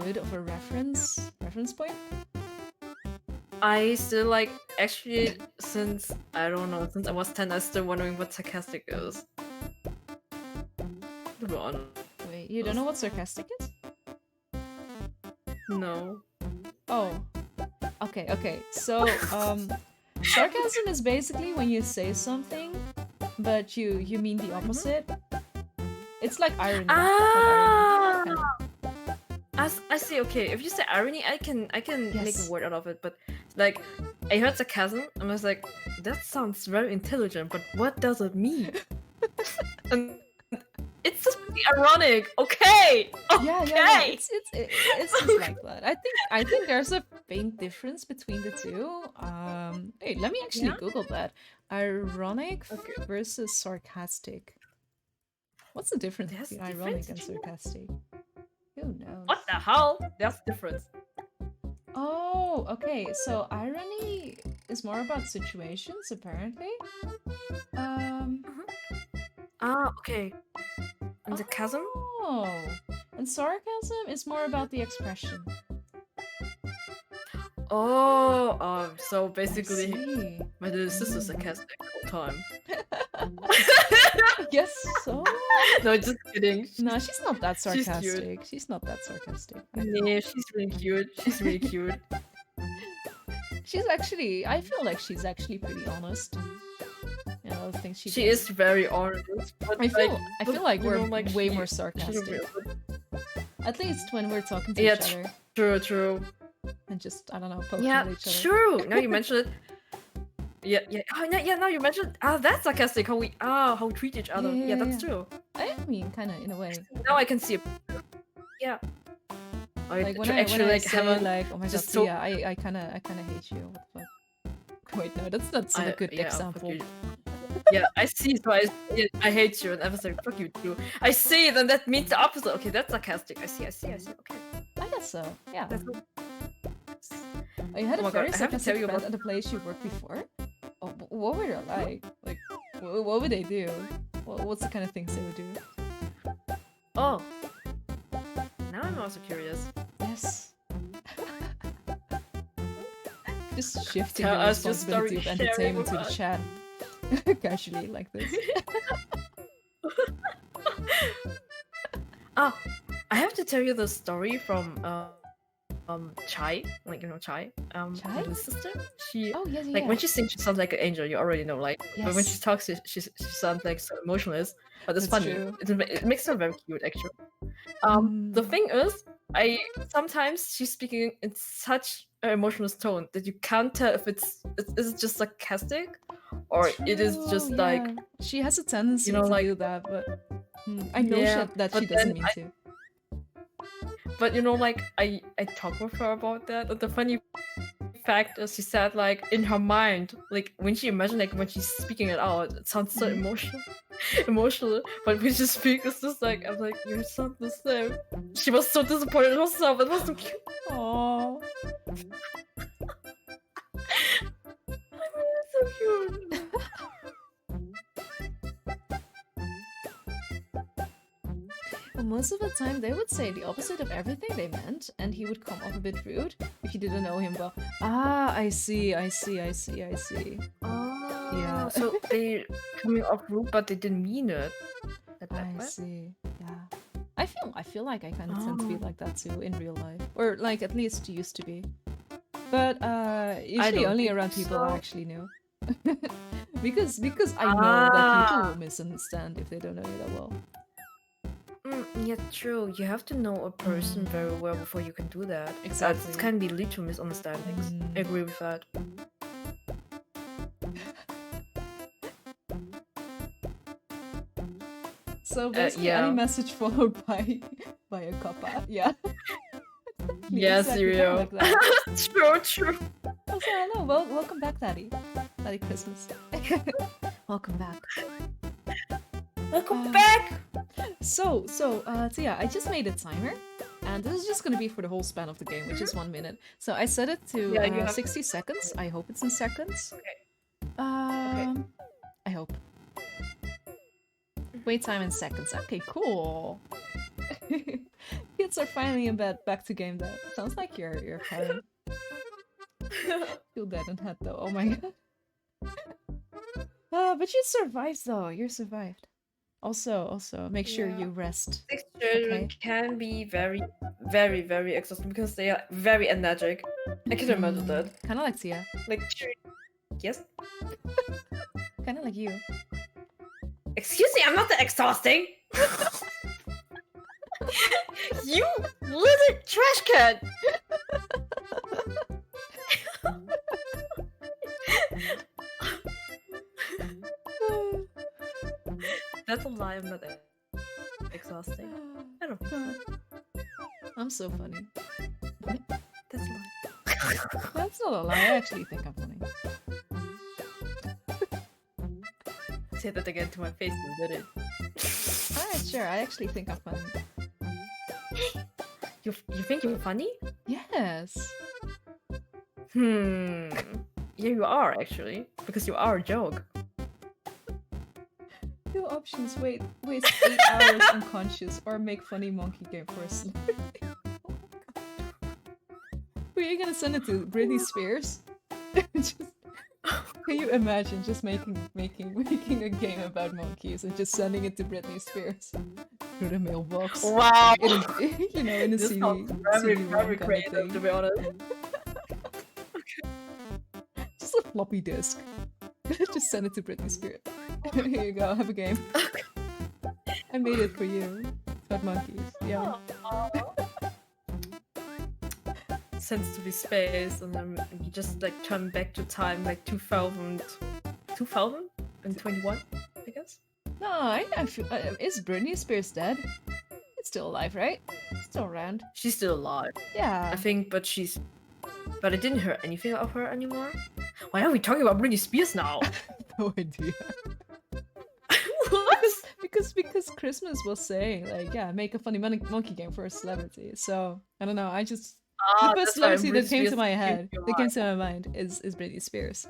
good of a reference point. I still like actually since I don't know since I was 10 I'm still wondering what sarcastic is. To be honest. Wait, you don't know what sarcastic is? No. Oh. Okay. So, sarcasm is basically when you say something, but you mean the opposite. It's like irony. Ah! Kind of. I see. Okay, if you say irony, I can make Yes. a word out of it. But like, I heard sarcasm, and I was like, that sounds very intelligent. But what does it mean? And it's just really ironic. Okay. Yeah. Okay. It's just like that. I think there's a faint difference between the two. Hey, let me actually Yeah? Google that. Ironic Okay. versus sarcastic. What's the difference There's between ironic and difference? sarcastic? Who knows? What the hell? That's different. Oh, okay. So irony is more about situations, apparently. Okay. And sarcasm? Oh, and sarcasm is more about the expression. Oh, so I basically, see. my little sister's sarcastic all the time. I guess so. No, just kidding. No, she's not that She's cute. sarcastic. She's not that sarcastic. Yeah, she's really cute. She's really cute. She's actually, I feel like she's actually pretty honest. You know, the things she She does. is very honest. But I feel like you we're know, like, way she- more she sarcastic. At least when we're talking to Yeah, each other True. and just, I don't know, poking Yeah, at each other. true. Now you mention it. Yeah. Oh, yeah. Now you mentioned. That's sarcastic. How we treat each other. Yeah, Yeah, that's yeah. true. I mean, kind of in a way. Now I can see it. Yeah. Like when actually I like say have a like, oh my god, just so- yeah, I kind of hate you. What the fuck? Wait, no, that's not a good yeah, fuck example. you. Yeah, I see. So I hate you, and I was like, fuck you too. I see, then that means the opposite. Okay, that's sarcastic. I see. Okay. I guess so. Yeah. That's Oh, you had Oh a my very God, I have to tell sarcastic you friend about- at the place you worked before. Oh, what were they like? Like, what would they do? What's the kind of things they would do? Oh. Now I'm also curious. Yes. Just shifting Tell the us your responsibility of story, share it entertainment with to the us. chat. Casually, like this. Ah, I have to tell you the story from Chai, like Chai, Chai? the sister. She Oh, yes, like when yeah. she sings, she sounds like an angel. You already know, like. But when she Yes, talks, she sounds like so emotionless. But it's that's funny. true. It makes her very cute, actually. The Mm. thing is, I sometimes she's speaking in such an emotional tone that you can't tell if is it just sarcastic, or it is True, just like yeah. She has a tendency to like do that, but I know yeah. that she But doesn't then mean to. But like I talked with her about that, and the funny fact is she said like in her mind, like when she imagined like when she's speaking it out, it sounds so Mhm. emotional. But when she speaks, it's just like I'm like you sound the same. She was so disappointed in herself. It was so cute. Aw. I mean, it's so cute. Well, most of the time they would say the opposite of everything they meant, and he would come off a bit rude if you didn't know him well. Ah, I see. Yeah. So they coming off rude, but they didn't mean it. Like that I way. see. Yeah. I feel like I kind of tend to be Oh. like that too in real life, or like at least used to be. But usually don't only think around people I so. actually knew. because I know that people Ah. will misunderstand if they don't know you that well. Yeah, true. You have to know a person very well before you can do that. Exactly. That can be lead to misunderstandings. I agree with that. So basically, any Yeah. message followed by a kappa. Yeah. Yeah, exactly kind of Sirio. like that. True. Also, hello. Well, welcome back, Daddy. Daddy Christmas. Welcome back. Welcome back. So, yeah, I just made a timer, and this is just gonna be for the whole span of the game, which is 1 minute. So I set it to Yeah, you have 60 seconds. I hope it's in seconds. Okay. I hope. Wait time in seconds. Okay, cool. Kids are finally in bed. Back to game dev. Sounds like your parent. Feel dead in head though. Oh my god. But you survived though. You survived. Also, make sure Yeah. you rest. 6 children Okay. can be very, very, very exhausting because they are very energetic. I can imagine that. Kind of like Tia. Like, yes. Kind of like you. Excuse me, I'm not that exhausting. You little trash can. That's a lie. I'm not that exhausting. I don't think so. I'm so funny. That's a lie. That's not a lie. I actually think I'm funny. Say that again to my face, you did it. Alright, sure. I actually think I'm funny. You think you're funny? Yes. Yeah, you are actually, because you are a joke. Two options. Waste 8 hours unconscious or make funny monkey game for a celebrity. Who are you gonna send it to? Britney Spears? Can you imagine just making a game about monkeys and just sending it to Britney Spears through the mailbox? Wow. In a This CD, sounds very, CD-ROM very kind of creative, thing. to be honest. Just a floppy disk. Just send it to Britney Spears. Here you go, have a game. I made it for you. It's about monkeys. Yeah. Sends to be space, and then you just like turn back to time, like 2021, I guess. No, I feel. Is Britney Spears dead? It's still alive, right? Still around. She's still alive, Yeah. I think, but I didn't hear anything of her anymore. Why are we talking about Britney Spears now? No idea. What? Because Christmas was saying like, yeah, make a funny monkey game for a celebrity. So I don't know. I just the first celebrity that came to my head, that came to my mind, is Britney Spears,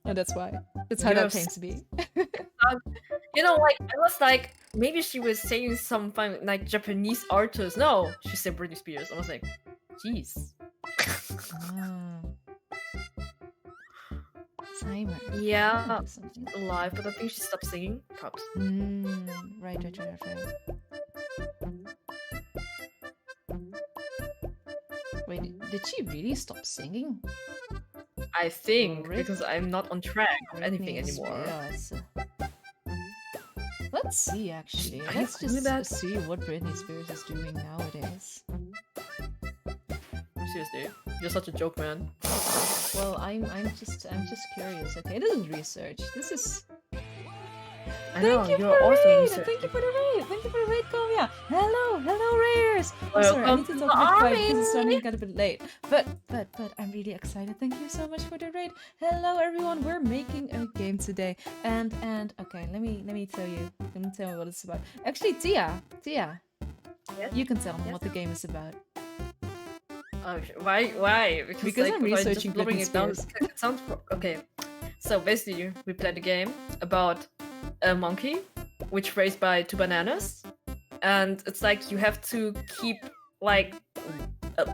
and that's why. That's how that came to be. Like I was like, maybe she was saying some fun like Japanese artist. No, she said Britney Spears. I was like, jeez. Timer. Yeah, alive, but I think she stopped singing. Props. Right. Did she really stop singing? I think Brit- because I'm not on track of anything Britney anymore. Spears. Let's see, actually. Are you Let's cool with just that? see what Britney Spears is doing nowadays. Seriously, you're such a joke, man. Well, I'm just curious. Okay, this is research. This is. I know Thank you you're for the awesome. raid. Thank you for the raid. Thank you for the raid, Komia. Hello, raiders. I'm sorry, I Welcome need to to talk the a bit quiet because it's starting army. to get a bit late. But I'm really excited. Thank you so much for the raid. Hello, everyone. We're making a game today, and okay, let me tell you. Let me tell you what it's about. Actually, Tia, Yes? you can tell me Yes? what the game is about. Oh, why? Because like, I'm by just researching blowing Britney it down, Spears. it sounds okay. So basically, we played a game about a monkey, which raised by two bananas, and it's like you have to keep like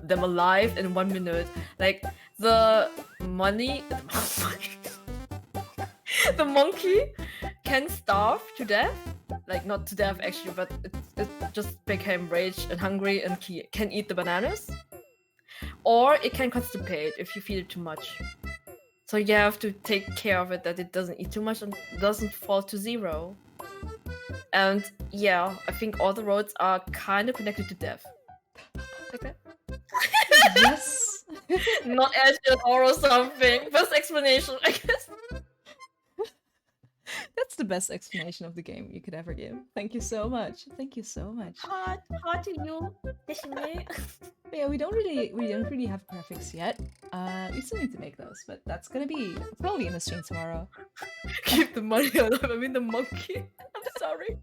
them alive in 1 minute. Like the money, the monkey can starve to death. Like not to death actually, but it just became rage and hungry and can eat the bananas. Or it can constipate if you feed it too much. So you have to take care of it that it doesn't eat too much and doesn't fall to zero. And yeah, I think all the roads are kind of connected to death. Like that? Yes. Not Azure or something. Best explanation, I guess. That's the best explanation of the game you could ever give. Thank you so much. Thank you so much. Hot to you, But yeah, we don't really have graphics yet. We still need to make those, but that's gonna be probably in the stream tomorrow. Keep the money alive. I mean the monkey. I'm sorry.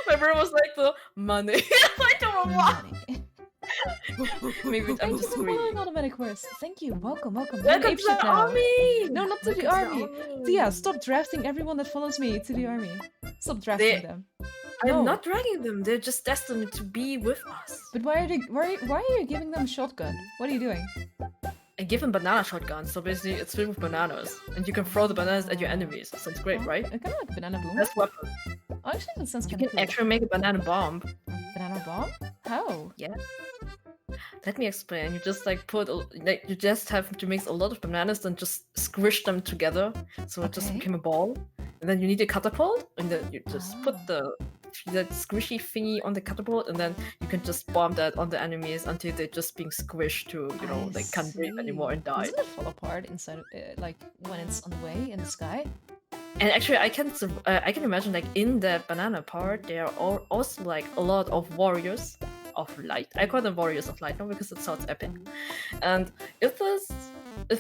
My brain was like the money. I don't know why. Money. Maybe I'm Thank you just for following greedy. Automatic Horse. Thank you. Welcome. Welcome I'm to apeshit the now. army! No, not to Welcome the army. army. Tia, stop drafting everyone that follows me to the army. Stop drafting them. No. I'm not dragging them. They're just destined to be with us. But why are you giving them shotgun? What are you doing? I give them banana shotguns, so basically it's filled with bananas, and you can throw the bananas at your enemies. Sounds great, right? Kind of like banana boom. Best weapon. Oh, actually, that sounds You kind of can cool. actually make a banana bomb. Banana bomb? How? Yeah. Let me explain. You just like you just have to mix a lot of bananas and just squish them together, so it just Okay. became a ball. And then you need a catapult, and then you just put Oh. that squishy thingy on the catapult, and then you can just bomb that on the enemies until they're just being squished to I can't breathe anymore and die. Doesn't it fall apart inside of like when it's on the way in the sky? And actually, I can imagine like in that banana part, there are also like a lot of warriors of light. I call them warriors of light now because it sounds epic. And if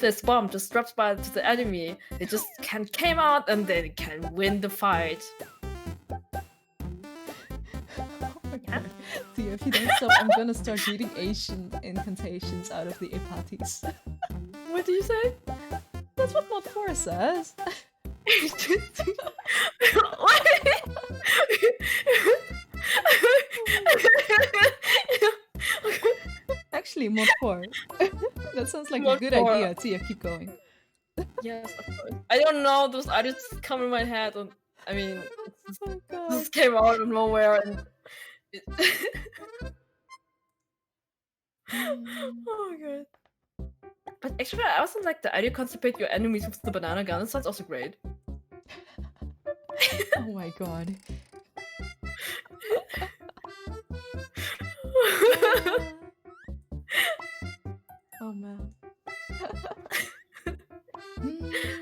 this bomb just drops by to the enemy, they just came out and they can win the fight. Oh my god. Tia, if you don't stop, I'm gonna start reading Asian incantations out of the Epatis. What do you say? That's what Mod 4 says. Actually, Mod 4. That sounds like Mod a good 4. idea. Tia, keep going. Yes, of course. I don't know. Those ideas come in my head, and I mean, Oh my god. this came out of nowhere, and oh god. But actually, I also like the idea constipate your enemies with the banana gun. It sounds also great. Oh my god. Oh man.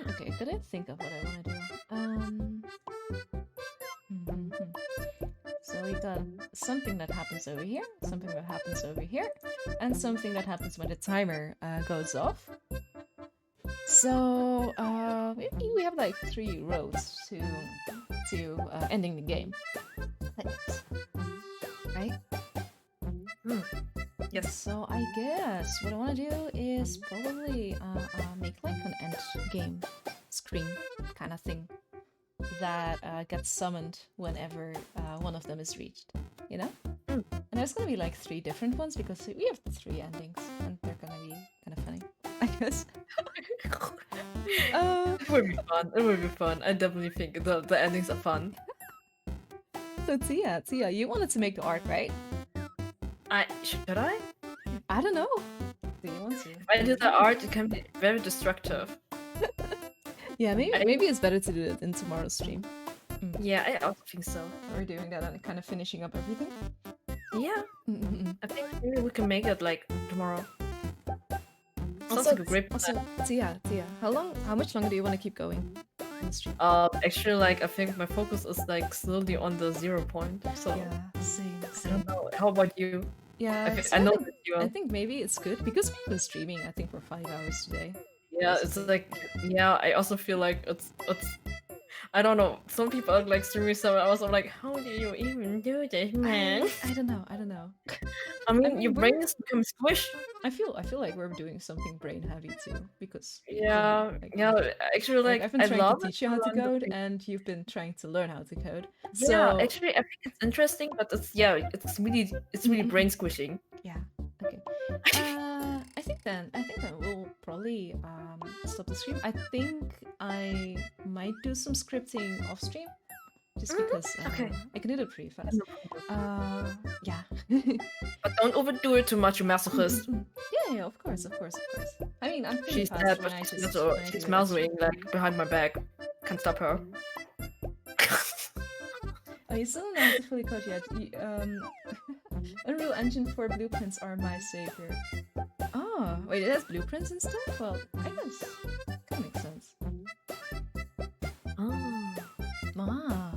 Okay, did I think of what I want to do? So we got something that happens over here, something that happens over here, and something that happens when the timer goes off. So we have like 3 roads to ending the game. Like this. Right? Yes. So I guess what I want to do is probably make like an end game screen kind of thing that gets summoned whenever one of them is reached, you know? And there's gonna be like 3 different ones because we have 3 endings and they're gonna be kind of funny, I guess. It will be fun. It will be fun. I definitely think the endings are fun. So Tia, you wanted to make the art, right? Should I? I don't know. Do you want to? I do the art, it can be very destructive. Yeah, maybe it's better to do it in tomorrow's stream. Yeah, I also think so. We're doing that and kind of finishing up everything. Yeah, I think maybe we can make it like tomorrow. Sounds Also, like a great plan. also, Tia, how much longer do you want to keep going on the stream? Actually, like I think my focus is like slowly on the 0 point. So Yeah, same. I don't know. How about you? Yeah, I know that you I are. think maybe it's good because we've been streaming, I think, for 5 hours today. Yeah, it's like I also feel like it's I don't know. Some people are like streaming 7 hours. I'm like, how do you even do this, man? I don't know. I mean, mean, your brain is become squish. I feel like we're doing something brain heavy too because Yeah, actually, like I've been I trying love to teach you how to code, and you've been trying to learn how to code. Yeah, So actually, I think it's interesting, but it's really brain squishing. yeah, okay. I think then we'll probably stop the stream. I think I might do some scripting off stream, just because Okay. I can do it pretty fast. Yeah. But don't overdo it too much, you masochist. Yeah, of course. I mean, I'm pretty She's fast dead, when but I she's just also when I do she's it. mouthing like behind my back. Can't stop her. Oh, you still don't know how to fully code yet. Unreal Engine 4 blueprints are my savior. Oh, wait, it has blueprints and stuff? Well, I guess that makes sense. Oh. Ma.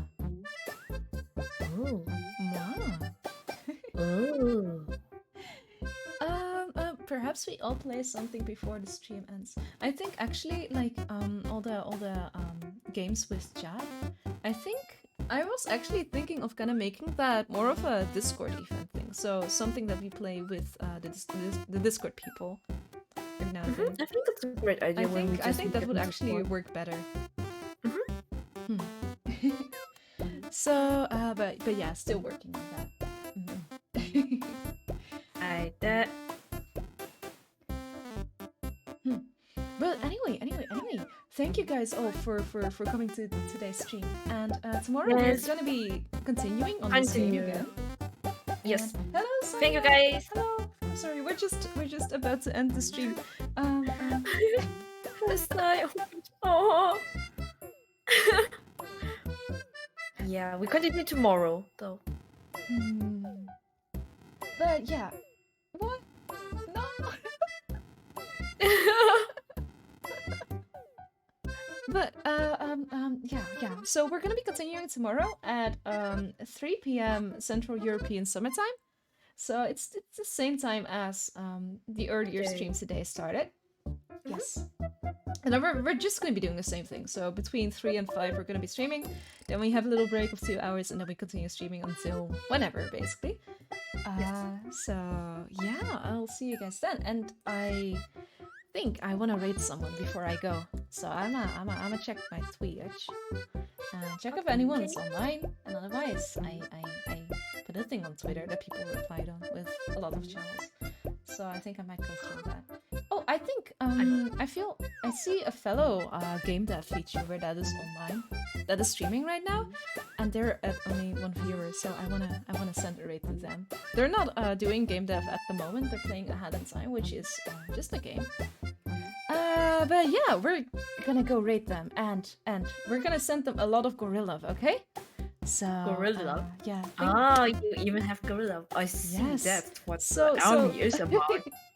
Oh. Ma. Oh. Perhaps we all play something before the stream ends. I think actually, like, all the games with chat, I think I was actually thinking of kind of making that more of a Discord event thing. So something that we play with the Discord people every now and then. I think that's a great idea. I think that would actually work better. So, but yeah, still working on that. That. But anyway, thank you guys all for coming to today's stream. And tomorrow we're gonna be continuing on the stream again. Yes. And hello, Saya. Thank you, guys. Hello. I'm sorry, we're just about to end the stream. It's night. Oh. Yeah, we continue tomorrow, though. But yeah. What? No. But yeah. So we're gonna be continuing tomorrow at 3 p.m. Central European Summer Time. So it's the same time as the earlier stream today started. Yes. And then we're just gonna be doing the same thing. So between 3 and 5 we're gonna be streaming. Then we have a little break of 2 hours, and then we continue streaming until whenever, basically. So yeah, I'll see you guys then. And I think I wanna rate someone before I go. So I'ma check my Twitch and check if anyone's online. And otherwise, I put a thing on Twitter that people replied on with a lot of channels. So I think I might go through that. Oh, I think I see a fellow game dev VTuber that is online, that is streaming right now, and they're at only 1 viewer. So I wanna send a rate to them. They're not doing game dev at the moment. They're playing A Hat in Time, which is just a game. But yeah, we're gonna go rate them, and we're gonna send them a lot of gorilla love, okay? So Gorilla? yeah. You even have gorilla. I see. Yes. That's what So- the army is about.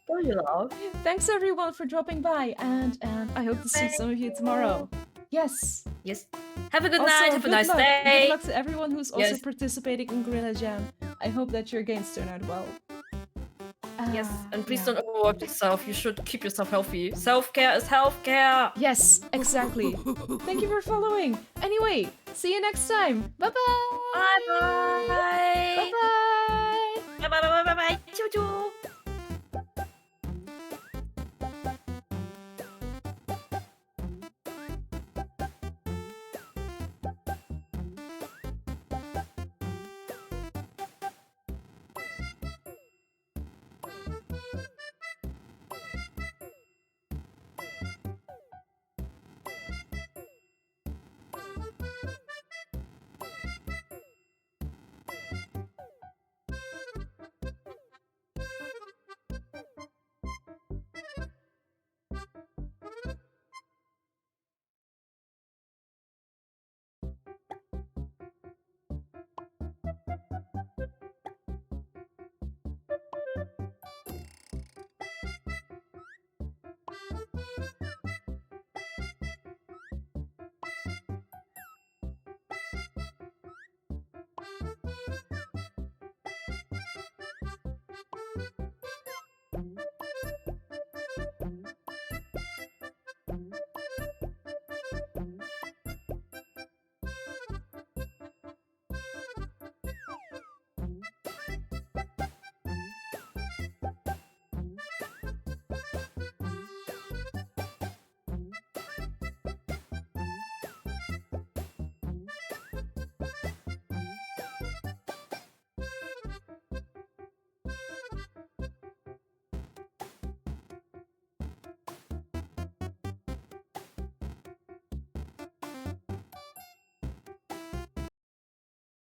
Gorilla. Thanks everyone for dropping by, and I hope to see some of you tomorrow. Yes. Yes. Have a good Also, night. Have a good nice luck. day. Good luck to everyone who's also Yes. participating in Gorilla Jam. I hope that your games turn out well. Yes, and please yeah. don't overwork yourself. You should keep yourself healthy. Self-care is health-care. Yes, exactly. Thank you for following. Anyway, see you next time. Bye bye. Bye-bye. Bye bye. Bye-bye. Bye-bye. Choo-choo.